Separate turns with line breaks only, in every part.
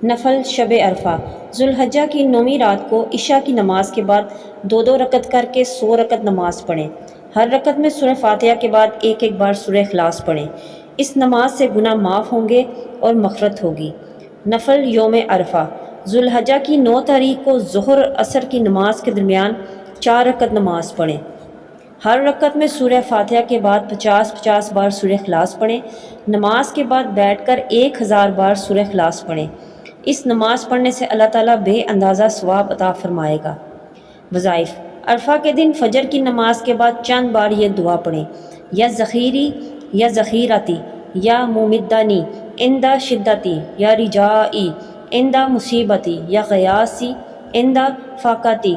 نفل شب عرفہ ذوالحجہ کی 9ویں رات کو عشاء کی نماز کے بعد 2 رکعت کر کے 100 رکعت نماز پڑھیں۔ ہر رکعت میں سورہ فاتحہ کے بعد ایک بار سورہ اخلاص پڑھیں۔ اس نماز سے گناہ معاف ہوں گے اور مغفرت ہوگی۔ نفل یوم عرفہ ذوالحجہ کی 9 تاریخ کو ظہر عصر کی نماز کے درمیان 4 رکعت نماز پڑھیں۔ ہر رکعت میں سورہ فاتحہ کے بعد 50 بار سورہ اخلاص پڑھیں۔ نماز کے بعد بیٹھ کر 1000 بار سورہ اخلاص پڑھیں۔ اس نماز پڑھنے سے اللہ تعالیٰ بے اندازہ ثواب عطا فرمائے گا۔ وظائف عرفہ کے دن فجر کی نماز کے بعد چند بار یہ دعا پڑھیں، یا ذخیری یا ذخیراتی یا ممدنی عند شدتی یا رجائی عند مصیبتی یا غیاسی عند فاقتی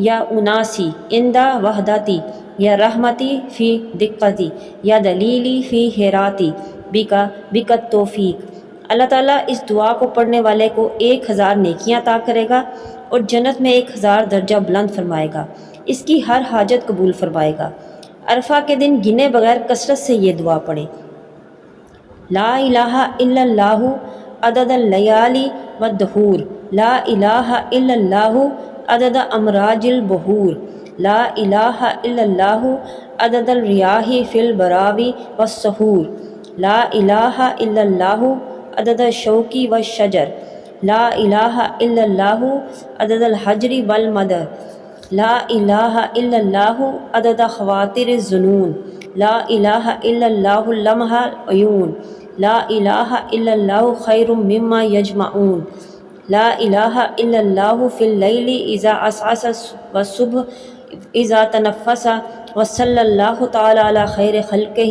یا اناسی عند وحدتی یا رحمتی فی دقتی یا دلیلی فی حیراتی بک توفیق۔ اللہ تعالیٰ اس دعا کو پڑھنے والے کو 1000 نیکیاں عطا کرے گا اور جنت میں 1000 درجہ بلند فرمائے گا۔ اس کی ہر حاجت قبول فرمائے گا۔ عرفہ کے دن گنے بغیر کثرت سے یہ دعا پڑھیں، لا الہ الا اللہ عدد اللیالی والدہور، لا الہ الا اللہ عدد امراج البحور، لا الہ الا اللہ عدد الریاح فی البراوی والسحور، لا الہ الا اللہ عدد الشوکی والشجر، لا الہ الا اللہ عدد الحجر والمدر، لا الہ الا اللہ عدد خواتر الظنون، لا الہ الا اللہ لمح العیون، لا الہ الا اللہ خیر مما یجمعون، لا الہ الا اللہ فی اللیل اذا عسعس والصبح اذا تنفس، وصلی اللہ تعالی علی خیر خلقہ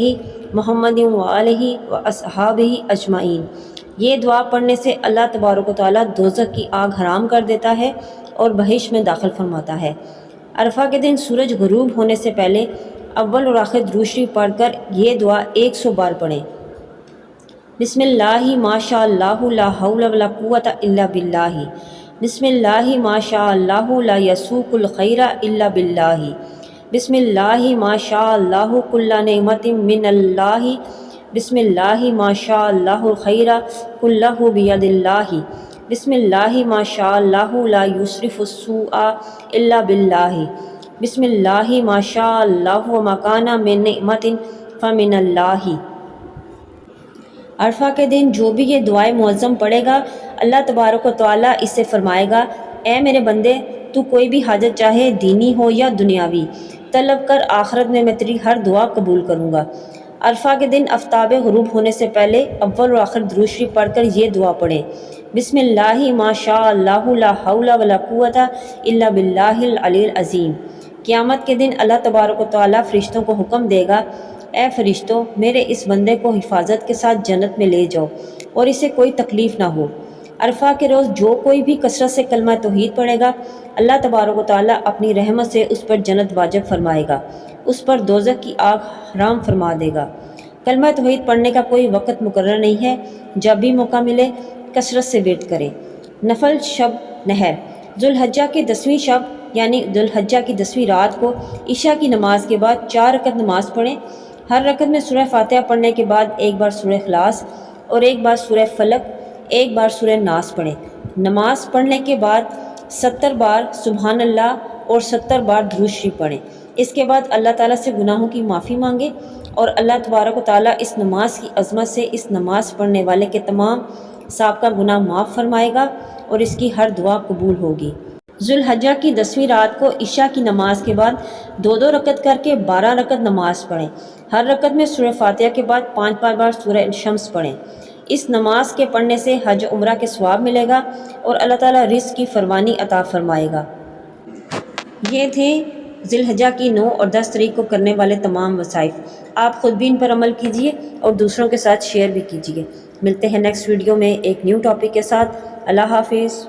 محمد وآلہ واصحابہ اجمعین۔ یہ دعا پڑھنے سے اللہ تبارک و تعالیٰ دوزخ کی آگ حرام کر دیتا ہے اور بہشت میں داخل فرماتا ہے۔ عرفہ کے دن سورج غروب ہونے سے پہلے اول اور آخر درود شریف پڑھ کر یہ دعا 100 بار پڑھیں، بسم اللہ ما شاء اللہ لا حول ولا قوۃ الا باللہ، بسم اللہ ما شاء اللہ لا یسوق الخیر الا باللہ، بسم اللہ ما شاء اللہ کل نعمت من اللہ، بسم اللہ ما شاء اللہ الخیر کلہ بید اللہ، بسم اللہ ما شاء اللہ لا یصرف السوء الا باللہ، بسم اللہ ما شاء اللہ وما کان من نعمت فمن اللہ۔ عرفہ کے دن جو بھی یہ دعائیں معظم پڑھے گا، اللہ تبارک و تعالیٰ اس سے فرمائے گا، اے میرے بندے، تو کوئی بھی حاجت چاہے دینی ہو یا دنیاوی طلب کر، آخرت میں تیری ہر دعا قبول کروں گا۔ عرفہ کے دن آفتاب غروب ہونے سے پہلے اول اور آخر درود شریف پڑھ کر یہ دعا پڑھیں، بسم اللہ ما شاء اللہ لا حول ولا قوۃ الا باللہ العلی العظیم۔ قیامت کے دن اللہ تبارک و تعالیٰ فرشتوں کو حکم دے گا، اے فرشتوں، میرے اس بندے کو حفاظت کے ساتھ جنت میں لے جاؤ اور اسے کوئی تکلیف نہ ہو۔ عرفہ کے روز جو کوئی بھی کثرت سے کلمہ توحید پڑھے گا، اللہ تبارک و تعالیٰ اپنی رحمت سے اس پر جنت واجب فرمائے گا، اس پر دوزخ کی آگ حرام فرما دے گا۔ کلمہ توحید پڑھنے کا کوئی وقت مقرر نہیں ہے، جب بھی موقع ملے کثرت سے ورد کریں۔ نفل شب نہر ذوالحجہ کی 10ویں شب یعنی ذوالحجہ کی 10ویں رات کو عشاء کی نماز کے بعد 4 رکعت نماز پڑھیں۔ ہر رکعت میں سورہ فاتحہ پڑھنے کے بعد ایک بار سورہ اخلاص اور ایک بار سورہ فلق، ایک بار سورہ ناس پڑھیں۔ نماز پڑھنے کے بعد 70 بار سبحان اللہ اور 70 بار درود شریف پڑھیں۔ اس کے بعد اللہ تعالیٰ سے گناہوں کی معافی مانگیں اور اللہ تبارک و تعالیٰ اس نماز کی عظمت سے اس نماز پڑھنے والے کے تمام سابقہ گناہ معاف فرمائے گا اور اس کی ہر دعا قبول ہوگی۔ ذوالحجہ کی 10ویں رات کو عشاء کی نماز کے بعد 2 رکعت کر کے 12 رکعت نماز پڑھیں۔ ہر رکعت میں سورہ فاتحہ کے بعد 5 بار سورہ شمس پڑھیں۔ اس نماز کے پڑھنے سے حج عمرہ کے ثواب ملے گا اور اللہ تعالیٰ رزق کی فراوانی عطا فرمائے گا۔ یہ تھے ذوالحجہ کی 9 اور 10 تاریخ کو کرنے والے تمام وظائف۔ آپ خود بھی ان پر عمل کیجیے اور دوسروں کے ساتھ شیئر بھی کیجیے۔ ملتے ہیں نیکسٹ ویڈیو میں ایک نیو ٹاپک کے ساتھ۔ اللہ حافظ۔